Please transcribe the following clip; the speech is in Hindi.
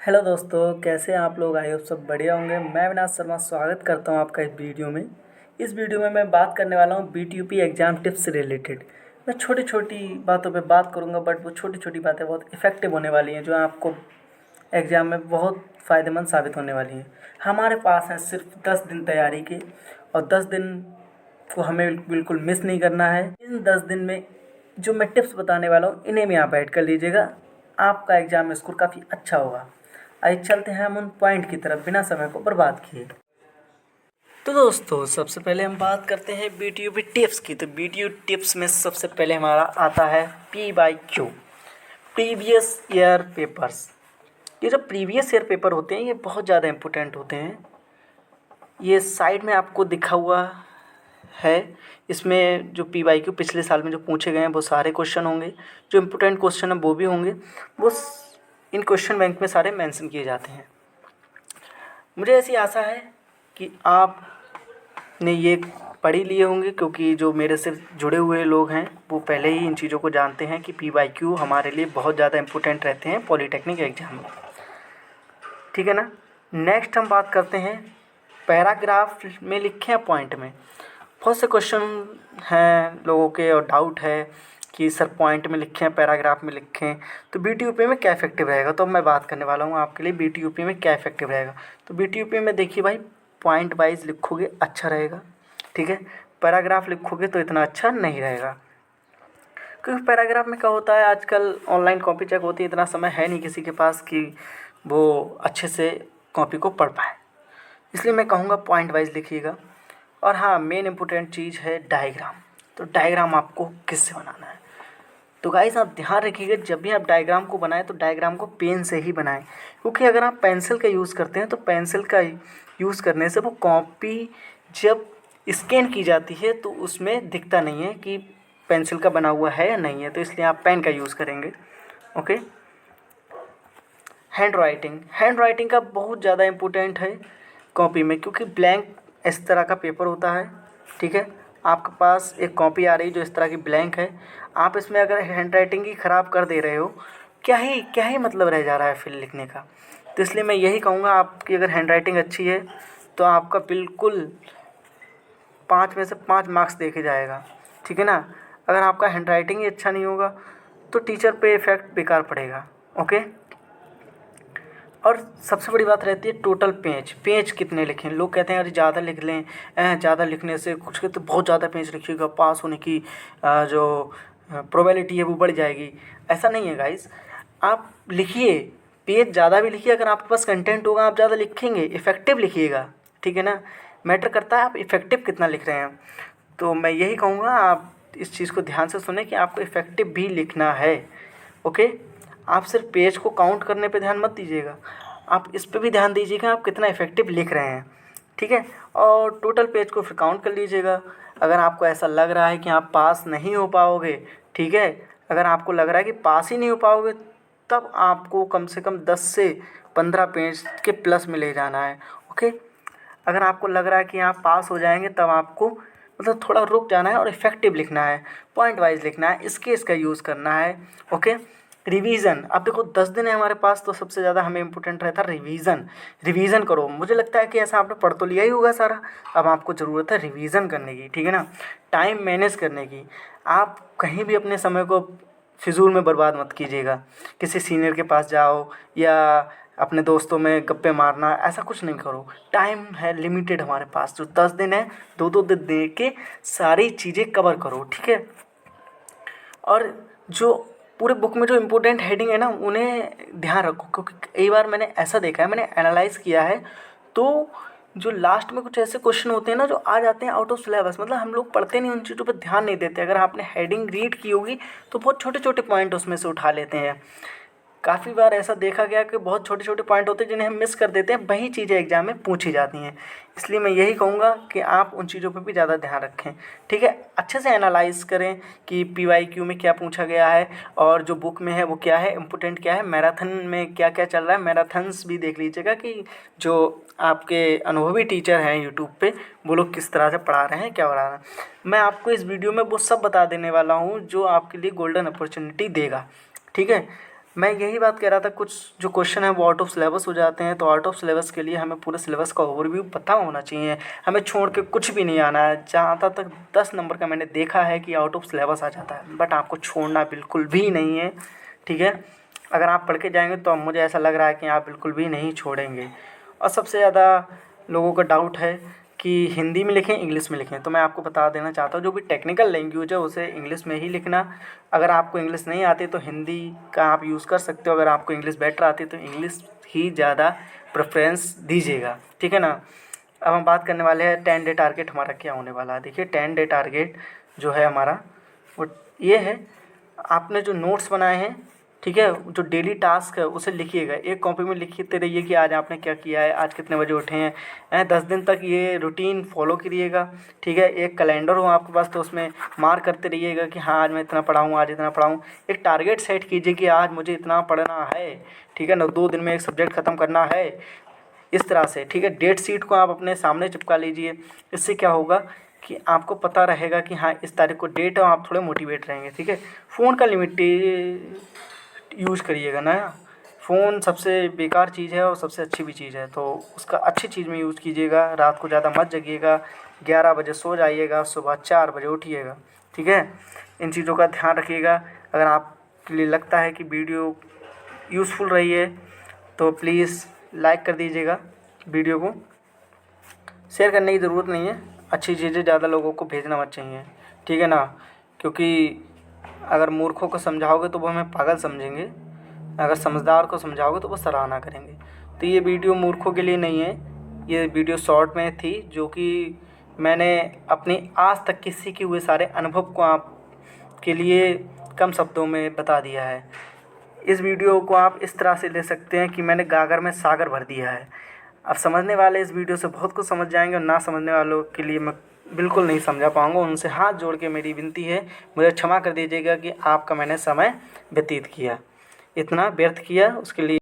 हेलो दोस्तों, कैसे हैं आप लोग। आई होप सब बढ़िया होंगे। मैं अविनाश शर्मा स्वागत करता हूं आपका इस वीडियो में। इस वीडियो में मैं बात करने वाला हूं बीटीयूपी एग्ज़ाम टिप्स से रिलेटेड। मैं छोटी छोटी बातों पे बात करूंगा, बट वो छोटी छोटी बातें बहुत इफ़ेक्टिव होने वाली हैं, जो आपको एग्ज़ाम में बहुत फ़ायदेमंद साबित होने वाली हैं। हमारे पास हैं सिर्फ 10 दिन तैयारी के, और 10 दिन को हमें बिल्कुल मिस नहीं करना है। इन 10 दिन में जो मैं टिप्स बताने वाला हूँ, इन्हें भी आप ऐड कर लीजिएगा। आपका एग्ज़ाम स्कोर काफ़ी अच्छा होगा। आइए चलते हैं हम उन पॉइंट की तरफ, बिना समय को बर्बाद किए। तो दोस्तों, सबसे पहले हम बात करते हैं बीटीयूपी टिप्स की। तो बीटीयू टिप्स में सबसे पहले हमारा आता है PYQ, प्रीवियस ईयर पेपर्स। ये जो प्रीवियस ईयर पेपर होते हैं, ये बहुत ज़्यादा इम्पोर्टेंट होते हैं। ये साइड में आपको दिखा हुआ है। इसमें जो PYQ पिछले साल में जो पूछे गए हैं, वो सारे क्वेश्चन होंगे। जो इम्पोर्टेंट क्वेश्चन हैं वो भी होंगे। वो इन क्वेश्चन बैंक में सारे मेंशन किए जाते हैं। मुझे ऐसी आशा है कि आपने ये पढ़ ही लिए होंगे, क्योंकि जो मेरे से जुड़े हुए लोग हैं वो पहले ही इन चीज़ों को जानते हैं कि PYQ हमारे लिए बहुत ज़्यादा इम्पोर्टेंट रहते हैं पॉलीटेक्निक एग्जाम में। ठीक है ना। नेक्स्ट हम बात करते हैं पैराग्राफ में लिखे हैं पॉइंट में। बहुत से क्वेश्चन हैं लोगों के और डाउट है कि सर पॉइंट में लिखे हैं पैराग्राफ में लिखें, तो BTUP में क्या इफेक्टिव रहेगा। तो मैं बात करने वाला हूँ आपके लिए BTUP में क्या इफेक्टिव रहेगा। तो BTUP में देखिए भाई, पॉइंट वाइज लिखोगे अच्छा रहेगा। ठीक है। पैराग्राफ लिखोगे तो इतना अच्छा नहीं रहेगा, क्योंकि पैराग्राफ में क्या होता है, आजकल ऑनलाइन कॉपी चेक होती है, इतना समय है नहीं किसी के पास कि वो अच्छे से कॉपी को पढ़ पाए। इसलिए मैं कहूँगा पॉइंट वाइज लिखिएगा। और हाँ, मेन इम्पोर्टेंट चीज़ है डायग्राम। तो डायग्राम आपको किससे बनाना है। तो गाइस आप ध्यान रखिएगा, जब भी आप डायग्राम को बनाएं तो डायग्राम को पेन से ही बनाएं, क्योंकि अगर आप पेंसिल का यूज़ करते हैं तो पेंसिल का यूज़ करने से वो कॉपी जब स्कैन की जाती है तो उसमें दिखता नहीं है कि पेंसिल का बना हुआ है या नहीं है। तो इसलिए आप पेन का यूज़ करेंगे। ओके। हैंड राइटिंग का बहुत ज़्यादा इम्पोर्टेंट है कॉपी में, क्योंकि ब्लैंक इस तरह का पेपर होता है। ठीक है। आपके पास एक कॉपी आ रही जो इस तरह की ब्लैंक है, आप इसमें अगर हैंड राइटिंग ही ख़राब कर दे रहे हो, क्या ही मतलब रह जा रहा है फिर लिखने का। तो इसलिए मैं यही कहूँगा, आपकी अगर हैंड राइटिंग अच्छी है तो आपका बिल्कुल 5 में से 5 मार्क्स देखे जाएगा। ठीक है ना। अगर आपका हैंड राइटिंग ही अच्छा नहीं होगा तो टीचर पे इफ़ेक्ट बेकार पड़ेगा। ओके। और सबसे बड़ी बात रहती है टोटल पेज कितने लिखें। लोग कहते हैं अरे ज़्यादा लिख लें, ज़्यादा लिखने से कुछ तो बहुत ज़्यादा पेज लिखिएगा, पास होने की जो प्रोबेबिलिटी है वो बढ़ जाएगी। ऐसा नहीं है गाइस। आप लिखिए, पेज ज़्यादा भी लिखिए, अगर आपके पास कंटेंट होगा आप ज़्यादा लिखेंगे, इफ़ेक्टिव लिखिएगा। ठीक है ना। मैटर करता है आप इफ़ेक्टिव कितना लिख रहे हैं। तो मैं यही कहूँगा, आप इस चीज़ को ध्यान से सुने कि आपको इफ़ेक्टिव भी लिखना है। ओके। आप सिर्फ पेज को काउंट करने पे ध्यान मत दीजिएगा, आप इस पे भी ध्यान दीजिएगा आप कितना इफ़ेक्टिव लिख रहे हैं। ठीक है। और टोटल पेज को फिर काउंट कर लीजिएगा। अगर आपको ऐसा लग रहा है कि आप पास नहीं हो पाओगे, ठीक है, अगर आपको लग रहा है कि पास ही नहीं हो पाओगे, तब आपको कम से कम 10 से 15 पेज के प्लस में ले जाना है। ओके। अगर आपको लग रहा है कि आप पास हो जाएंगे, तब आपको मतलब थोड़ा रुक जाना है और इफ़ेक्टिव लिखना है, पॉइंट वाइज लिखना है, इसका यूज़ करना है। ओके। रिवीजन, अब देखो 10 दिन है हमारे पास, तो सबसे ज़्यादा हमें इम्पोर्टेंट रहता है रिवीजन करो। मुझे लगता है कि ऐसा आपने पढ़ तो लिया ही होगा सारा, अब आपको ज़रूरत है रिवीजन करने की। ठीक है ना। टाइम मैनेज करने की। आप कहीं भी अपने समय को फिजूल में बर्बाद मत कीजिएगा। किसी सीनियर के पास जाओ या अपने दोस्तों में गप्पे मारना, ऐसा कुछ नहीं करो। टाइम है लिमिटेड हमारे पास, जो 10 दिन है, 2-2 दिन दे के सारी चीज़ें कवर करो। ठीक है। और जो पूरे बुक में जो इम्पोर्टेंट हेडिंग है ना, उन्हें ध्यान रखो, क्योंकि कई बार मैंने ऐसा देखा है, मैंने एनालाइज़ किया है, तो जो लास्ट में कुछ ऐसे क्वेश्चन होते हैं ना जो आ जाते हैं आउट ऑफ सिलेबस, मतलब हम लोग पढ़ते नहीं, उन चीज़ों पर ध्यान नहीं देते। अगर आपने हेडिंग रीड की होगी तो बहुत छोटे छोटे पॉइंट उसमें से उठा लेते हैं। काफ़ी बार ऐसा देखा गया कि बहुत छोटे छोटे पॉइंट होते हैं जिन्हें हम मिस कर देते हैं, वही चीज़ें एग्जाम में पूछी जाती हैं। इसलिए मैं यही कहूँगा कि आप उन चीज़ों पर भी ज़्यादा ध्यान रखें। ठीक है। अच्छे से एनालाइज करें कि PYQ में क्या पूछा गया है और जो बुक में है वो क्या है, इम्पोर्टेंट क्या है, मैराथन में क्या क्या चल रहा है। मैराथन्स भी देख लीजिएगा कि जो आपके अनुभवी टीचर हैं यूट्यूब पे, वो लोग किस तरह से पढ़ा रहे हैं, क्या पढ़ा रहे हैं। मैं आपको इस वीडियो में वो सब बता देने वाला हूँ जो आपके लिए गोल्डन अपॉर्चुनिटी देगा। ठीक है। मैं यही बात कह रहा था, कुछ जो क्वेश्चन है वो आउट ऑफ सिलेबस हो जाते हैं, तो आउट ऑफ सिलेबस के लिए हमें पूरे सिलेबस का ओवरव्यू पता होना चाहिए, हमें छोड़ के कुछ भी नहीं आना है। जहाँ तक 10 नंबर का मैंने देखा है कि आउट ऑफ सिलेबस आ जाता है, बट आपको छोड़ना बिल्कुल भी नहीं है, ठीक है। अगर आप पढ़ के जाएंगे तो मुझे ऐसा लग रहा है कि आप बिल्कुल भी नहीं छोड़ेंगे। और सबसे ज़्यादा लोगों का डाउट है कि हिंदी में लिखें इंग्लिश में लिखें, तो मैं आपको बता देना चाहता हूँ जो भी टेक्निकल लैंग्वेज है उसे इंग्लिश में ही लिखना। अगर आपको इंग्लिश नहीं आती तो हिंदी का आप यूज़ कर सकते हो, अगर आपको इंग्लिश बेटर आती है तो इंग्लिश ही ज़्यादा प्रेफरेंस दीजिएगा, ठीक है ना। अब हम बात करने वाले हैं 10 डे टारगेट हमारा क्या होने वाला है। देखिए 10 डे टारगेट जो है हमारा वो ये है, आपने जो नोट्स बनाए हैं, ठीक है, जो डेली टास्क है उसे लिखिएगा, एक कॉपी में लिखते रहिए कि आज आपने क्या किया है, आज कितने बजे उठे हैं। 10 दिन तक ये रूटीन फॉलो करिएगा, ठीक है। एक कैलेंडर हो आपके पास तो उसमें मार्क करते रहिएगा कि हाँ आज मैं इतना पढ़ा हूँ, आज इतना पढ़ा हूँ। एक टारगेट सेट कीजिए कि आज मुझे इतना पढ़ना है, ठीक है ना, 2 दिन में एक सब्जेक्ट ख़त्म करना है, इस तरह से, ठीक है। डेट शीट को आप अपने सामने चिपका लीजिए, इससे क्या होगा कि आपको पता रहेगा कि हाँ इस तारीख को डेट है, आप थोड़े मोटिवेट रहेंगे, ठीक है। फ़ोन का लिमिट यूज़ करिएगा ना, फ़ोन सबसे बेकार चीज़ है और सबसे अच्छी भी चीज़ है, तो उसका अच्छी चीज़ में यूज़ कीजिएगा। रात को ज़्यादा मत जगिएगा, 11 बजे सो जाइएगा, सुबह 4 बजे उठिएगा, ठीक है। इन चीज़ों का ध्यान रखिएगा। अगर आपके लिए लगता है कि वीडियो यूज़फुल रही है तो प्लीज़ लाइक कर दीजिएगा, वीडियो को शेयर करने की ज़रूरत नहीं है, अच्छी चीज़ें ज़्यादा लोगों को भेजना मत चाहिए, ठीक है ना। क्योंकि अगर मूर्खों को समझाओगे तो वो हमें पागल समझेंगे, अगर समझदार को समझाओगे तो वो सराहना करेंगे। तो ये वीडियो मूर्खों के लिए नहीं है, ये वीडियो शॉर्ट में थी जो कि मैंने अपनी आज तक के सीखे हुए सारे अनुभव को आप के लिए कम शब्दों में बता दिया है। इस वीडियो को आप इस तरह से ले सकते हैं कि मैंने गागर में सागर भर दिया है। अब समझने वाले इस वीडियो से बहुत कुछ समझ जाएंगे और ना समझने वालों के लिए मैं बिल्कुल नहीं समझा पाऊँगा। उनसे हाथ जोड़ के मेरी विनती है, मुझे क्षमा कर दीजिएगा कि आपका मैंने समय व्यतीत किया, इतना व्यर्थ किया, उसके लिए